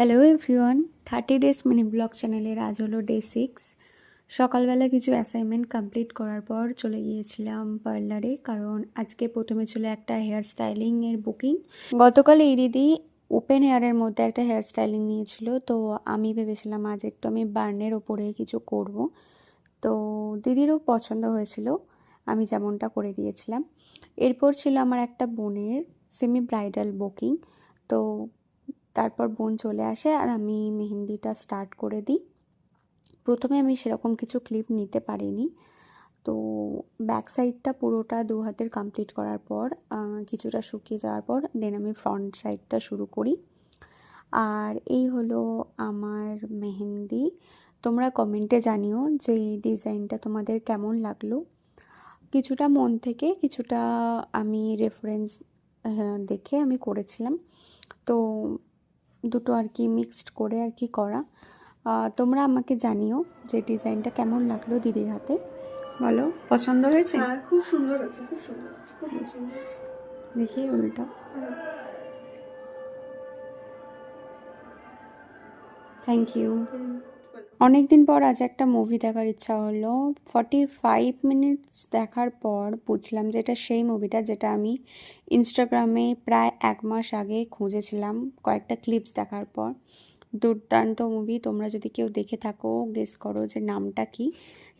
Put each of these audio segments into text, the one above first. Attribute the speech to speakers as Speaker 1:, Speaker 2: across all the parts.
Speaker 1: Hello everyone, 30 days mini blog চ্যানেলের আজ হলো ডে 6। সকালবেলা কিছু অ্যাসাইনমেন্ট কমপ্লিট করার পর চলে গিয়েছিলাম পার্লারে, কারণ আজকে প্রথমে ছিল একটা হেয়ার স্টাইলিংয়ের বুকিং। গতকাল এই দিদি ওপেন হেয়ারের মধ্যে একটা হেয়ার স্টাইলিং নিয়েছিল, তো আমি ভেবেছিলাম আজ একটু আমি বার্নের ওপরে কিছু করব। তো দিদিরও পছন্দ হয়েছিল, আমি যেমনটা করে দিয়েছিলাম। এরপর ছিল আমার একটা বোনের সেমি ব্রাইডাল বুকিং। তো তারপর বোন চলে আসে আর আমি মেহেন্দিটা স্টার্ট করে দিই। প্রথমে আমি সেরকম কিছু ক্লিপ নিতে পারিনি, তো ব্যাক সাইডটা পুরোটা 2 হাতের কমপ্লিট করার পর কিছুটা শুকিয়ে যাওয়ার পর দেন আমি ফ্রন্ট সাইডটা শুরু করি। আর এই হলো আমার মেহেন্দি। তোমরা কমেন্টে জানিও যে ডিজাইনটা তোমাদের কেমন লাগলো। কিছুটা মন থেকে, কিছুটা আমি রেফারেন্স দেখে আমি করেছিলাম। তো দুটো আর কি মিক্সড করে আর কি করা। তোমরা আমাকে জানিও যে ডিজাইনটা কেমন লাগলো দিদির হাতে। বলো, পছন্দ হয়েছে?
Speaker 2: হ্যাঁ, খুব সুন্দর হয়েছে, খুব সুন্দর হয়েছে, খুব পছন্দ হয়েছে।
Speaker 1: দেখি উল্টা। Thank you. অনেক দিন পর আজ একটা মুভি দেখার ইচ্ছা হলো। 45 মিনিটস দেখার পর বুঝলাম যে এটা সেই মুভিটা যেটা আমি ইনস্টাগ্রামে প্রায় 1 মাস আগে খুঁজেছিলাম কয়েকটা ক্লিপস দেখার পর। দুর্দান্ত মুভি, তোমরা যদি কেউ দেখে থাকো গেস করো যে নামটা কি।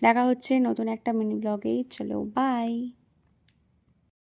Speaker 1: দেখা হচ্ছে নতুন একটা মিনি ব্লগেই। চলো, বাই।